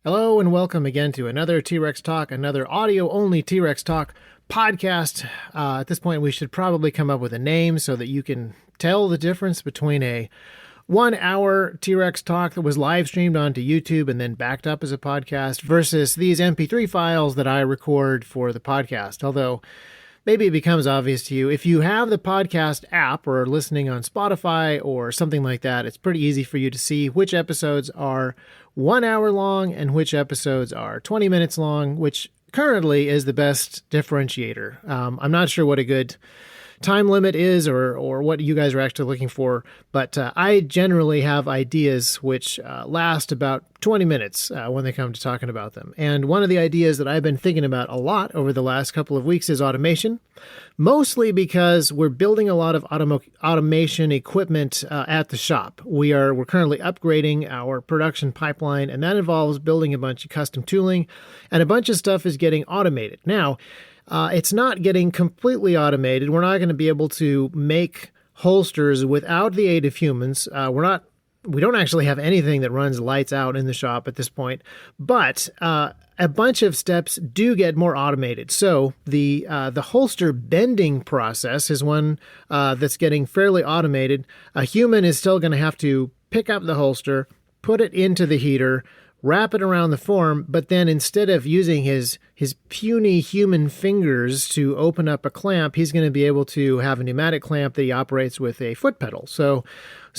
Hello and welcome again to another T-Rex Talk, another audio-only T-Rex Talk podcast. At this point, we should probably come up with a name so that you can tell the difference between a 1-hour T-Rex Talk that was live streamed onto YouTube and then backed up as a podcast versus these MP3 files that I record for the podcast. Although maybe it becomes obvious to you. If you have the podcast app or are listening on Spotify or something like that, it's pretty easy for you to see which episodes are 1 hour long and which episodes are 20 minutes long, which currently is the best differentiator. I'm not sure what a good time limit is or what you guys are actually looking for, but I generally have ideas which last about 20 minutes when they come to talking about them. And one of the ideas that I've been thinking about a lot over the last couple of weeks is automation, mostly because we're building a lot of automation equipment at the shop. We're currently upgrading our production pipeline, and that involves building a bunch of custom tooling, and a bunch of stuff is getting automated. Now, it's not getting completely automated. We're not going to be able to make holsters without the aid of humans. We don't actually have anything that runs lights out in the shop at this point, but a bunch of steps do get more automated. So the holster bending process is one that's getting fairly automated. A human is still going to have to pick up the holster, put it into the heater, wrap it around the form, but then instead of using his puny human fingers to open up a clamp, he's going to be able to have a pneumatic clamp that he operates with a foot pedal. So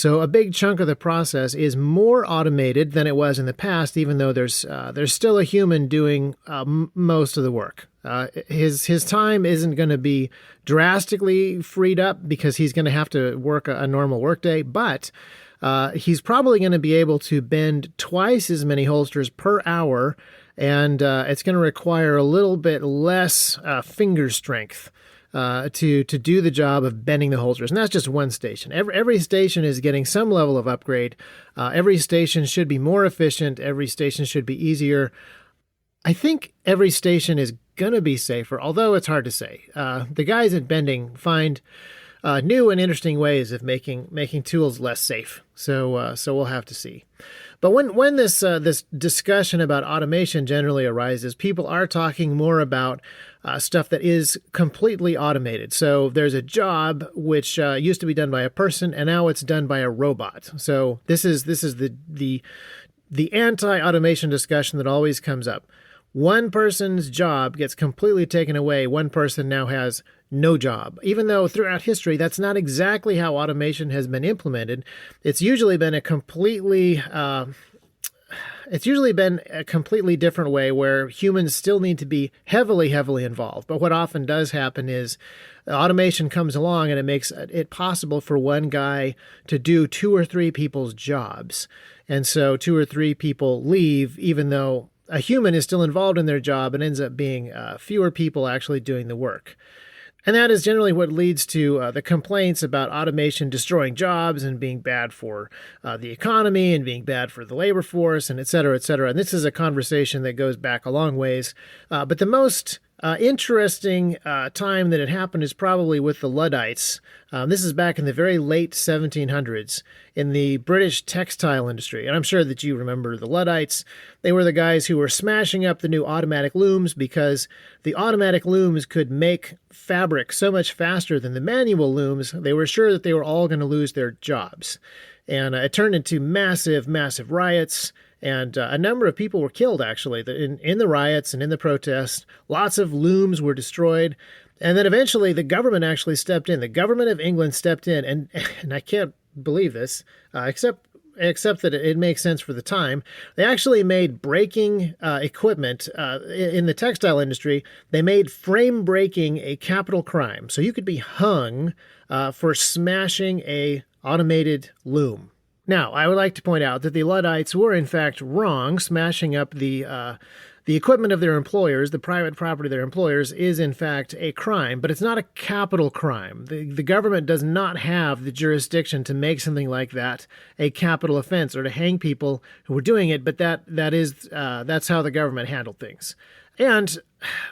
a big chunk of the process is more automated than it was in the past, even though there's still a human doing most of the work. His time isn't going to be drastically freed up because he's going to have to work a normal workday, but he's probably going to be able to bend twice as many holsters per hour, and it's going to require a little bit less finger strength to do the job of bending the holsters. And that's just one station. Every station is getting some level of upgrade. Every station should be more efficient. Every station should be easier. I think every station is going to be safer, although it's hard to say. The guys at Bending find new and interesting ways of making tools less safe. So we'll have to see. But when this discussion about automation generally arises, people are talking more about stuff that is completely automated. So there's a job which used to be done by a person, and now it's done by a robot. So this is the anti-automation discussion that always comes up. One person's job gets completely taken away. One person now has no job. Even though throughout history, that's not exactly how automation has been implemented. It's usually been a completely different way where humans still need to be heavily, heavily involved. But what often does happen is automation comes along and it makes it possible for one guy to do 2 or 3 people's jobs. And so 2 or 3 people leave, even though a human is still involved in their job, and ends up being fewer people actually doing the work. And that is generally what leads to the complaints about automation destroying jobs and being bad for the economy and being bad for the labor force, and et cetera, et cetera. And this is a conversation that goes back a long ways. But the most interesting time that it happened is probably with the Luddites. This is back in the very late 1700s in the British textile industry. And I'm sure that you remember the Luddites. They were the guys who were smashing up the new automatic looms because the automatic looms could make fabric so much faster than the manual looms. They were sure that they were all going to lose their jobs. And it turned into massive, massive riots. And a number of people were killed, actually, in the riots and in the protests. Lots of looms were destroyed. And then eventually the government actually stepped in. The government of England stepped in, and I can't believe this, except that it makes sense for the time. They actually made breaking equipment in the textile industry. They made frame breaking a capital crime. So you could be hung for smashing a automated loom. Now, I would like to point out that the Luddites were in fact wrong. Smashing up the equipment of their employers, the private property of their employers, is in fact a crime, but it's not a capital crime. The government does not have the jurisdiction to make something like that a capital offense or to hang people who were doing it, but that's how the government handled things. And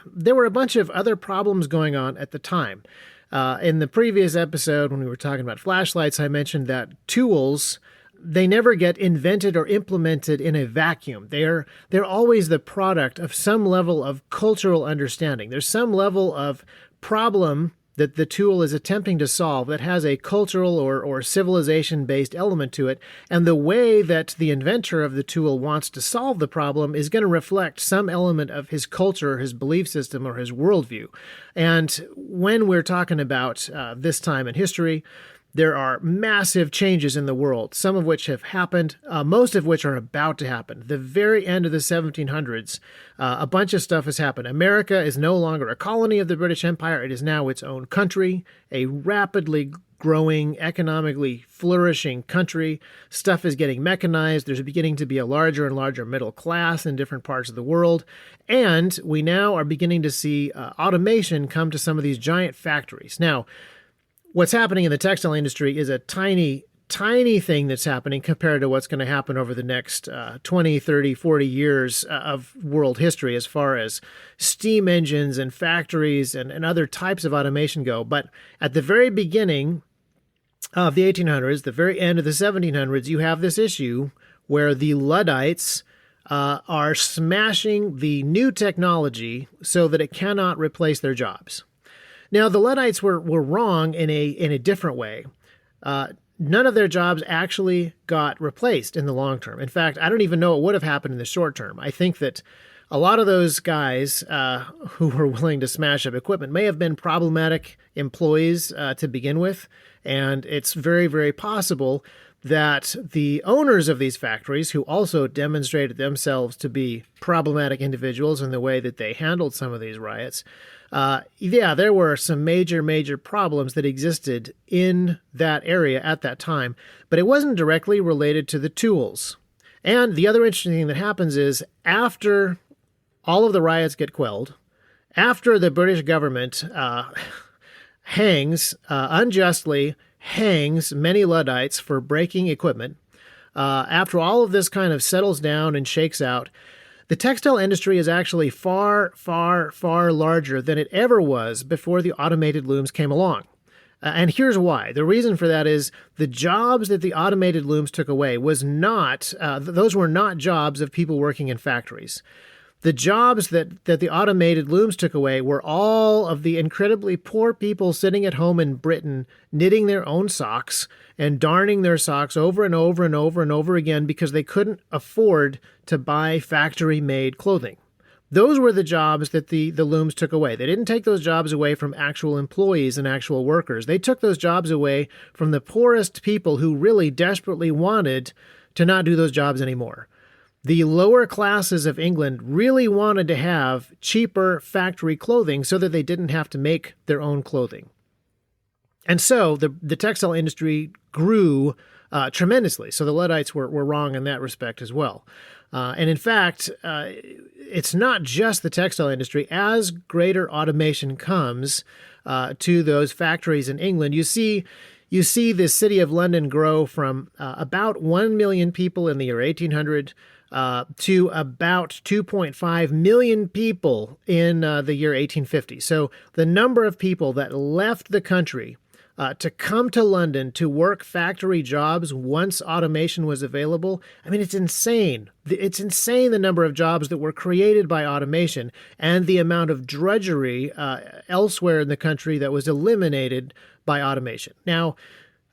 there were a bunch of other problems going on at the time. In the previous episode, when we were talking about flashlights, I mentioned that tools they never get invented or implemented in a vacuum. They're always the product of some level of cultural understanding. There's some level of problem that the tool is attempting to solve that has a cultural or civilization-based element to it, and the way that the inventor of the tool wants to solve the problem is going to reflect some element of his culture, his belief system, or his worldview. And when we're talking about this time in history, there are massive changes in the world, some of which have happened, most of which are about to happen. The very end of the 1700s, a bunch of stuff has happened. America is no longer a colony of the British Empire. It is now its own country, a rapidly growing, economically flourishing country. Stuff is getting mechanized. There's beginning to be a larger and larger middle class in different parts of the world. And we now are beginning to see automation come to some of these giant factories. Now, what's happening in the textile industry is a tiny thing that's happening compared to what's going to happen over the next 20, 30, 40 years of world history as far as steam engines and factories and other types of automation go. But at the very beginning of the 1800s, the very end of the 1700s, you have this issue where the Luddites are smashing the new technology so that it cannot replace their jobs. Now, the Luddites were wrong in a different way. None of their jobs actually got replaced in the long term. In fact, I don't even know what would have happened in the short term. I think that a lot of those guys who were willing to smash up equipment may have been problematic employees to begin with, and it's very, very possible that the owners of these factories, who also demonstrated themselves to be problematic individuals in the way that they handled some of these riots, there were some major problems that existed in that area at that time, but it wasn't directly related to the tools. And the other interesting thing that happens is after all of the riots get quelled, after the British government unjustly hangs many Luddites for breaking equipment, after all of this kind of settles down and shakes out, the textile industry is actually far larger than it ever was before the automated looms came along. And here's why. The reason for that is the jobs that the automated looms took away those were not jobs of people working in factories. The jobs that the automated looms took away were all of the incredibly poor people sitting at home in Britain, knitting their own socks and darning their socks over and over again because they couldn't afford to buy factory-made clothing. Those were the jobs that the looms took away. They didn't take those jobs away from actual employees and actual workers. They took those jobs away from the poorest people who really desperately wanted to not do those jobs anymore. The lower classes of England really wanted to have cheaper factory clothing so that they didn't have to make their own clothing. And so the textile industry grew tremendously. So the Luddites were wrong in that respect as well. And in fact, it's not just the textile industry. As greater automation comes to those factories in England, you see the city of London grow from about 1 million people in the year 1800 to about 2.5 million people in the year 1850. So the number of people that left the country to come to London to work factory jobs once automation was available, I mean, it's insane. It's insane the number of jobs that were created by automation and the amount of drudgery elsewhere in the country that was eliminated by automation. Now,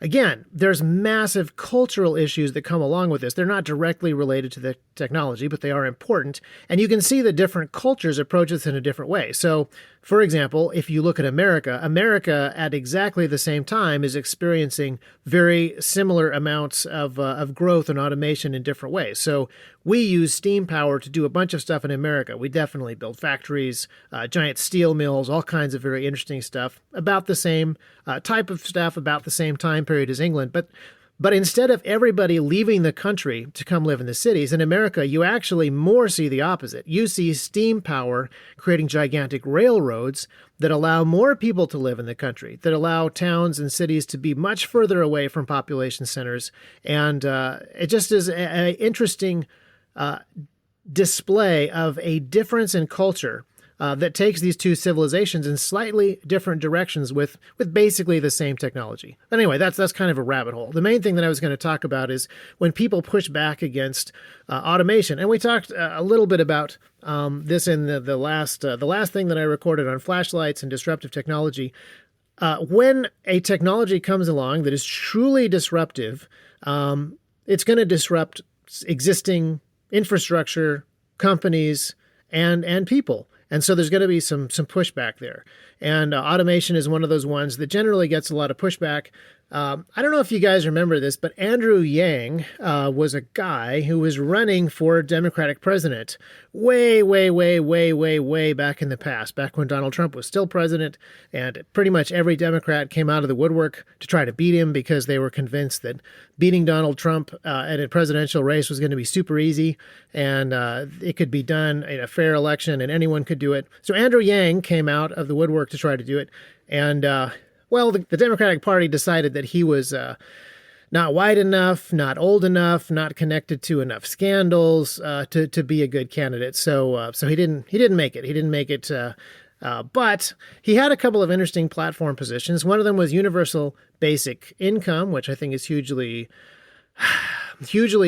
again, there's massive cultural issues that come along with this. They're not directly related to the technology, but they are important. And you can see the different cultures approach this in a different way. So, for example, if you look at America at exactly the same time is experiencing very similar amounts of growth and automation in different ways. So we use steam power to do a bunch of stuff in America. We definitely build factories, giant steel mills, all kinds of very interesting stuff, about the same type of stuff, about the same time period as England. But instead of everybody leaving the country to come live in the cities, in America, you actually more see the opposite. You see steam power creating gigantic railroads that allow more people to live in the country, that allow towns and cities to be much further away from population centers. And it just is an interesting display of a difference in culture that takes these two civilizations in slightly different directions with basically the same technology. Anyway, that's kind of a rabbit hole. The main thing that I was going to talk about is when people push back against automation, and we talked a little bit about this in the last thing that I recorded on flashlights and disruptive technology. When a technology comes along that is truly disruptive, it's going to disrupt existing infrastructure, companies, and people. And so there's going to be some pushback there. And automation is one of those ones that generally gets a lot of pushback. I don't know if you guys remember this, but Andrew Yang was a guy who was running for Democratic president way back in the past, back when Donald Trump was still president, and pretty much every Democrat came out of the woodwork to try to beat him because they were convinced that beating Donald Trump at a presidential race was going to be super easy, and it could be done in a fair election, and anyone could do it. So Andrew Yang came out of the woodwork to try to do it, and well, the Democratic Party decided that he was not white enough, not old enough, not connected to enough scandals to be a good candidate. So he didn't make it. He didn't make it. But he had a couple of interesting platform positions. One of them was universal basic income, which I think is hugely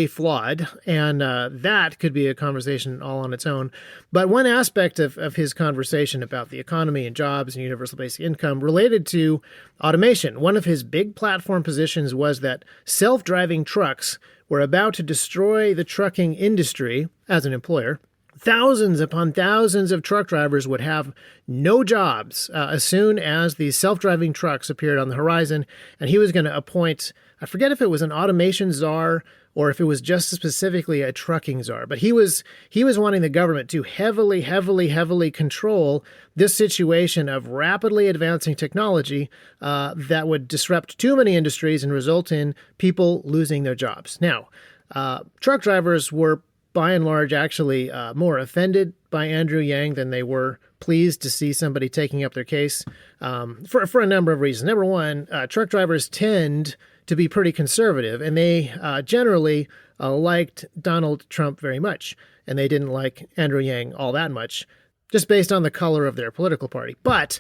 flawed, and that could be a conversation all on its own. But one aspect of his conversation about the economy and jobs and universal basic income related to automation. One of his big platform positions was that self-driving trucks were about to destroy the trucking industry as an employer. Thousands upon thousands of truck drivers would have no jobs as soon as these self-driving trucks appeared on the horizon, and he was going to appoint, I forget if it was an automation czar or if it was just specifically a trucking czar, but he was wanting the government to heavily control this situation of rapidly advancing technology that would disrupt too many industries and result in people losing their jobs. Now, truck drivers were by and large actually more offended by Andrew Yang than they were pleased to see somebody taking up their case for a number of reasons. Number one, truck drivers tend to be pretty conservative, and they generally liked Donald Trump very much, and they didn't like Andrew Yang all that much, just based on the color of their political party. But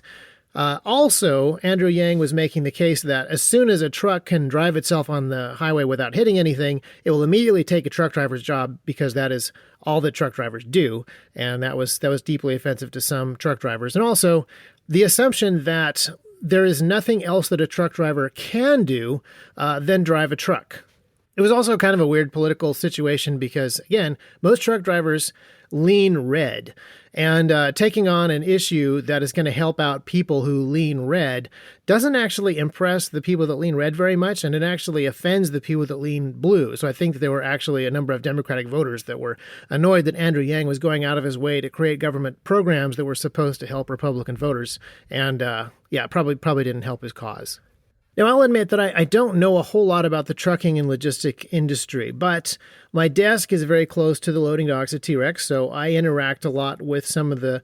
also, Andrew Yang was making the case that as soon as a truck can drive itself on the highway without hitting anything, it will immediately take a truck driver's job because that is all that truck drivers do. And that was deeply offensive to some truck drivers. And also, the assumption that there is nothing else that a truck driver can do than drive a truck. It was also kind of a weird political situation because, again, most truck drivers lean red. And taking on an issue that is going to help out people who lean red doesn't actually impress the people that lean red very much, and it actually offends the people that lean blue. So I think that there were actually a number of Democratic voters that were annoyed that Andrew Yang was going out of his way to create government programs that were supposed to help Republican voters. And probably didn't help his cause. Now, I'll admit that I don't know a whole lot about the trucking and logistic industry, but my desk is very close to the loading docks at T-Rex, so I interact a lot with some of the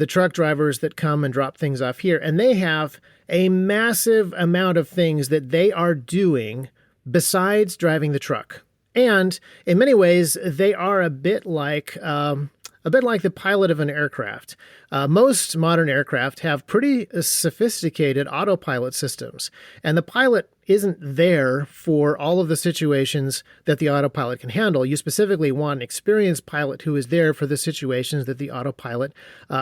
truck drivers that come and drop things off here, and they have a massive amount of things that they are doing besides driving the truck. And in many ways, they are a bit like the pilot of an aircraft. Most modern aircraft have pretty sophisticated autopilot systems, and the pilot isn't there for all of the situations that the autopilot can handle. You specifically want an experienced pilot who is there for the situations that the autopilot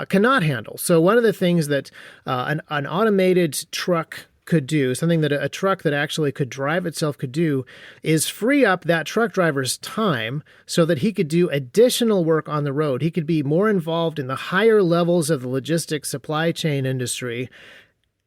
cannot handle. So one of the things that an automated truck could do, something that a truck that actually could drive itself could do, is free up that truck driver's time so that he could do additional work on the road. He could be more involved in the higher levels of the logistics supply chain industry,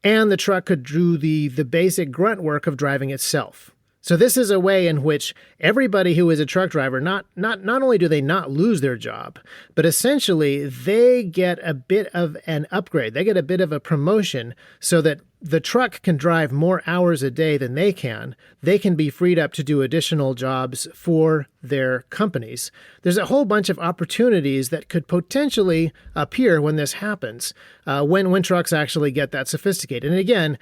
and the truck could do the basic grunt work of driving itself. So this is a way in which everybody who is a truck driver, not only do they not lose their job, but essentially they get a bit of an upgrade. They get a bit of a promotion so that the truck can drive more hours a day than they can. They can be freed up to do additional jobs for their companies. There's a whole bunch of opportunities that could potentially appear when this happens, when trucks actually get that sophisticated. And again,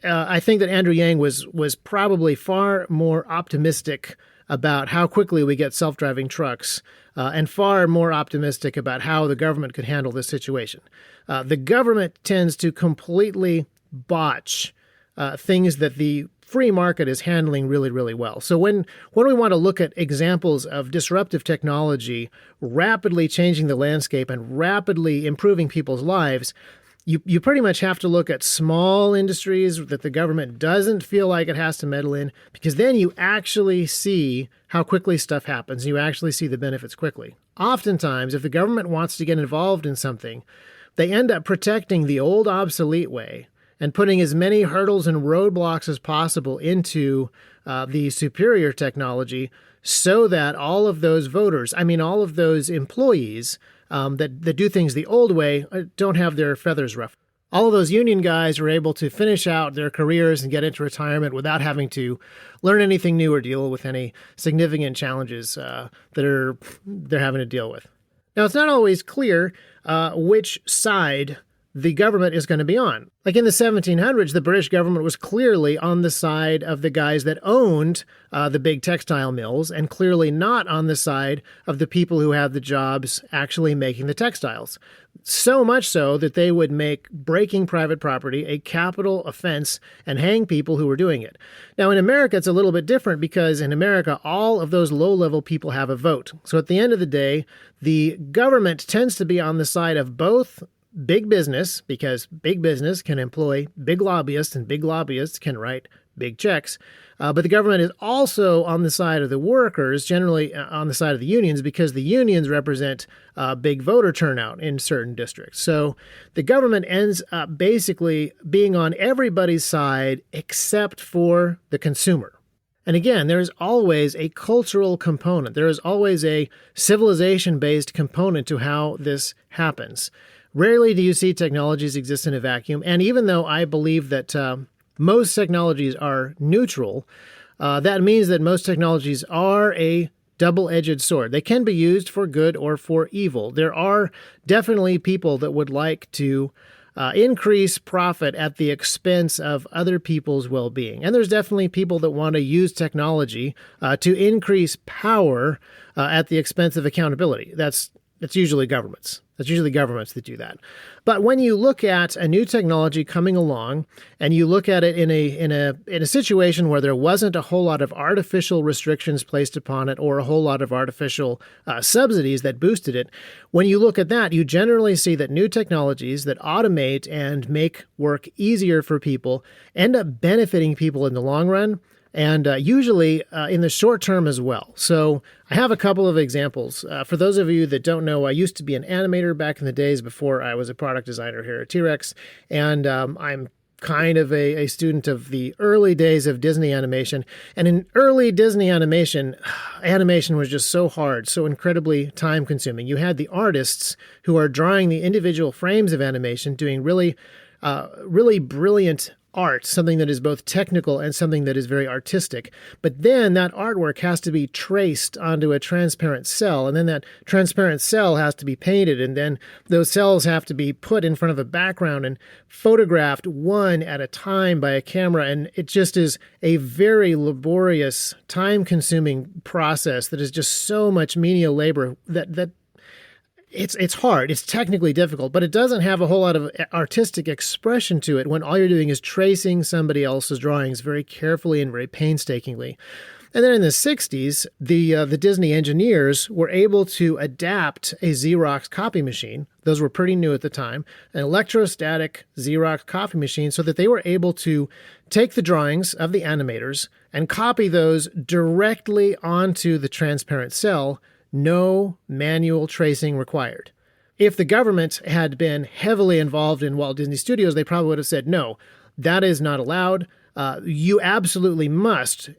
I think that Andrew Yang was probably far more optimistic about how quickly we get self-driving trucks, and far more optimistic about how the government could handle this situation. The government tends to completely botch things that the free market is handling really, really well. So when we want to look at examples of disruptive technology rapidly changing the landscape and rapidly improving people's lives, you pretty much have to look at small industries that the government doesn't feel like it has to meddle in, because then you actually see how quickly stuff happens. You actually see the benefits quickly. Oftentimes, if the government wants to get involved in something, they end up protecting the old obsolete way and putting as many hurdles and roadblocks as possible into the superior technology, so that all of those voters, all of those employees that do things the old way, don't have their feathers ruffled. All of those union guys are able to finish out their careers and get into retirement without having to learn anything new or deal with any significant challenges that they're having to deal with. Now, it's not always clear which side the government is going to be on. Like in the 1700s, the British government was clearly on the side of the guys that owned the big textile mills, and clearly not on the side of the people who had the jobs actually making the textiles. So much so that they would make breaking private property a capital offense and hang people who were doing it. Now, in America, it's a little bit different, because in America, all of those low-level people have a vote. So at the end of the day, the government tends to be on the side of both big business, because big business can employ big lobbyists, and big lobbyists can write big checks. But the government is also on the side of the workers, generally on the side of the unions, because the unions represent big voter turnout in certain districts. So the government ends up basically being on everybody's side except for the consumer. And again, there's always a cultural component. There is always a civilization-based component to how this happens. Rarely do you see technologies exist in a vacuum. And even though I believe that most technologies are neutral, that means that most technologies are a double-edged sword. They can be used for good or for evil. There are definitely people that would like to increase profit at the expense of other people's well-being. And there's definitely people that want to use technology to increase power at the expense of accountability. That's usually governments. That's usually governments that do that. But when you look at a new technology coming along, and you look at it in a situation where there wasn't a whole lot of artificial restrictions placed upon it, or a whole lot of artificial subsidies that boosted it, when you look at that, you generally see that new technologies that automate and make work easier for people end up benefiting people in the long run, and usually in the short term as well. So I have a couple of examples. For those of you that don't know, I used to be an animator back in the days before I was a product designer here at T-Rex, and I'm kind of a student of the early days of Disney animation. And in early Disney animation, animation was just so hard, so incredibly time-consuming. You had the artists who are drawing the individual frames of animation, doing really brilliant art, something that is both technical and something that is very artistic. But then that artwork has to be traced onto a transparent cell, and then that transparent cell has to be painted, and then those cells have to be put in front of a background and photographed one at a time by a camera. And it just is a very laborious, time-consuming process that is just so much menial labor that it's hard. It's technically difficult, but it doesn't have a whole lot of artistic expression to it when all you're doing is tracing somebody else's drawings very carefully and very painstakingly. And then in the 60s, the Disney engineers were able to adapt a Xerox copy machine. Those were pretty new at the time, an electrostatic Xerox copy machine, so that they were able to take the drawings of the animators and copy those directly onto the transparent cell. No manual tracing required. If the government had been heavily involved in Walt Disney Studios, they probably would have said, no, that is not allowed. You absolutely must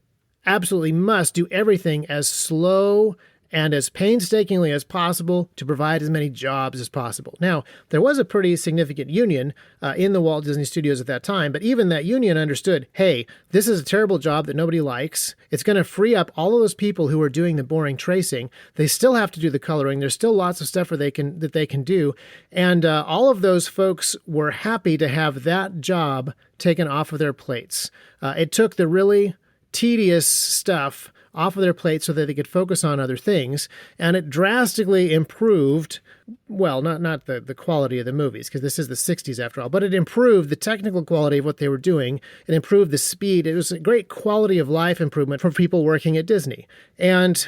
do everything as slow and as painstakingly as possible to provide as many jobs as possible. Now, there was a pretty significant union in the Walt Disney Studios at that time, but even that union understood, hey, this is a terrible job that nobody likes. It's going to free up all of those people who are doing the boring tracing. They still have to do the coloring. There's still lots of stuff that they can do. And all of those folks were happy to have that job taken off of their plates. It took the really tedious stuff off of their plate so that they could focus on other things. And it drastically improved, well, not the quality of the movies, because this is the 60s after all, but it improved the technical quality of what they were doing. It improved the speed. It was a great quality of life improvement for people working at Disney. And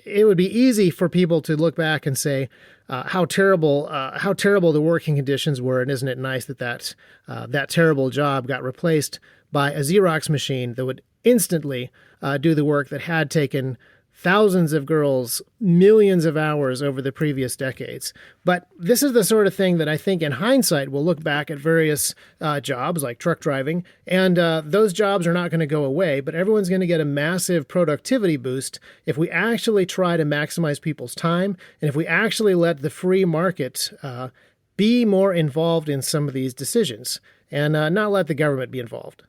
it would be easy for people to look back and say, how terrible the working conditions were, and isn't it nice that terrible job got replaced by a Xerox machine that would instantly do the work that had taken thousands of girls millions of hours over the previous decades. But this is the sort of thing that I think in hindsight we'll look back at various jobs like truck driving, and those jobs are not going to go away, but everyone's going to get a massive productivity boost if we actually try to maximize people's time, and if we actually let the free market be more involved in some of these decisions, and not let the government be involved.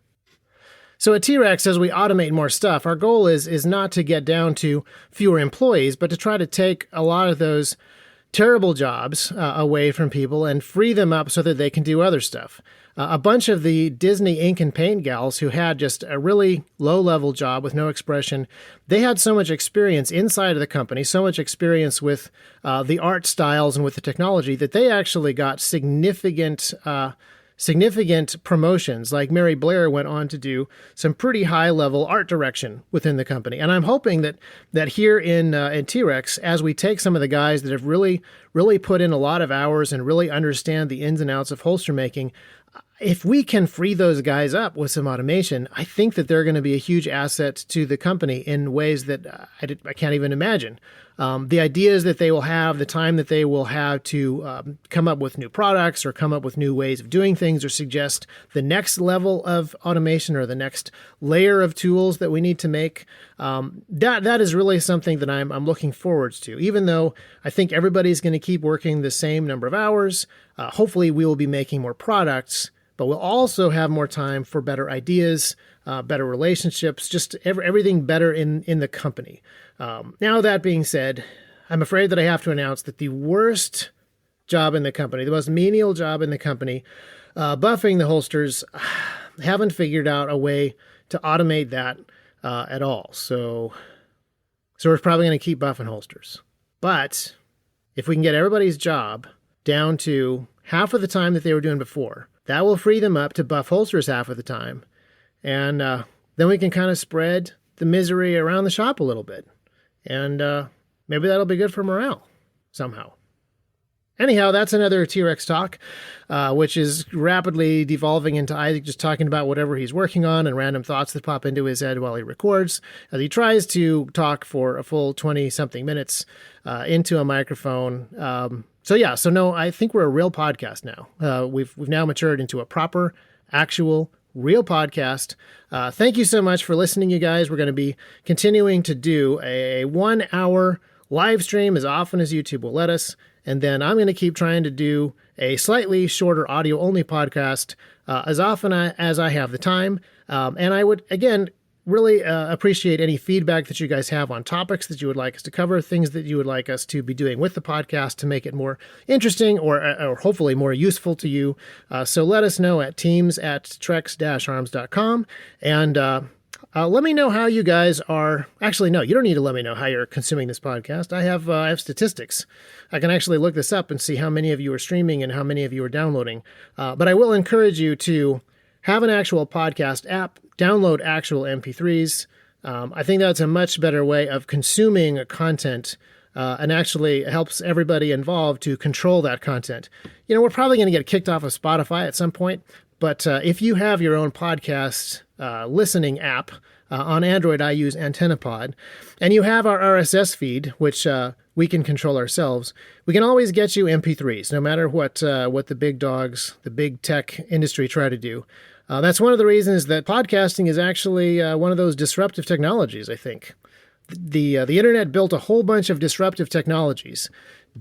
So at T-Rex, as we automate more stuff, our goal is not to get down to fewer employees, but to try to take a lot of those terrible jobs away from people and free them up so that they can do other stuff. A bunch of the Disney ink and paint gals who had just a really low-level job with no expression, they had so much experience inside of the company, so much experience with the art styles and with the technology that they actually got significant promotions. Like Mary Blair went on to do some pretty high-level art direction within the company. And I'm hoping that here in T-Rex, as we take some of the guys that have really put in a lot of hours and really understand the ins and outs of holster making, if we can free those guys up with some automation, I think that they're going to be a huge asset to the company in ways that I can't even imagine. The ideas that they will have, the time that they will have to come up with new products or come up with new ways of doing things or suggest the next level of automation or the next layer of tools that we need to make, that is really something that I'm looking forward to. Even though I think everybody's going to keep working the same number of hours, hopefully we will be making more products, but we'll also have more time for better ideas, better relationships, just everything better in the company. Now, that being said, I'm afraid that I have to announce that the worst job in the company, the most menial job in the company, buffing the holsters, haven't figured out a way to automate that at all. So we're probably going to keep buffing holsters. But if we can get everybody's job down to half of the time that they were doing before, that will free them up to buff holsters half of the time. And then we can kind of spread the misery around the shop a little bit. And maybe that'll be good for morale somehow. Anyhow, that's another T-Rex talk, which is rapidly devolving into Isaac just talking about whatever he's working on and random thoughts that pop into his head while he records, as he tries to talk for a full 20-something minutes into a microphone. So no, I think we're a real podcast now. We've now matured into a proper, actual, real podcast. Thank you so much for listening, you guys. We're going to be continuing to do a 1-hour live stream as often as YouTube will let us. And then I'm going to keep trying to do a slightly shorter audio-only podcast as often as I have the time. And I would, again, really appreciate any feedback that you guys have on topics that you would like us to cover, things that you would like us to be doing with the podcast to make it more interesting or hopefully more useful to you. So let us know at teams@trex-arms.com. And let me know how you guys are. Actually, no, you don't need to let me know how you're consuming this podcast. I have statistics. I can actually look this up and see how many of you are streaming and how many of you are downloading. But I will encourage you to have an actual podcast app, download actual MP3s. I think that's a much better way of consuming content and actually helps everybody involved to control that content. You know, we're probably going to get kicked off of Spotify at some point, but if you have your own podcast listening app, on Android I use AntennaPod, and you have our RSS feed, which we can control ourselves, we can always get you MP3s, no matter what the big dogs, the big tech industry try to do. That's one of the reasons that podcasting is actually one of those disruptive technologies, I think. The internet built a whole bunch of disruptive technologies,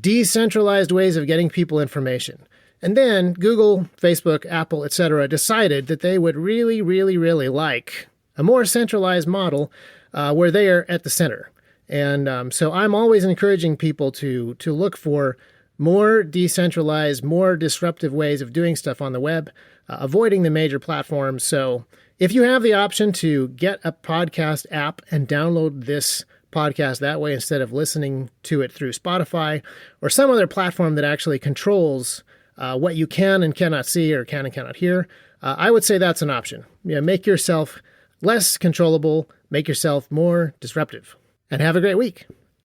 decentralized ways of getting people information. And then Google, Facebook, Apple, etc. decided that they would really, really, really like a more centralized model where they are at the center. And so I'm always encouraging people to look for more decentralized, more disruptive ways of doing stuff on the web, avoiding the major platforms. So If you have the option to get a podcast app and download this podcast that way instead of listening to it through Spotify or some other platform that actually controls what you can and cannot see or can and cannot hear, I would say that's an option. Make yourself less controllable, make yourself more disruptive, and have a great week.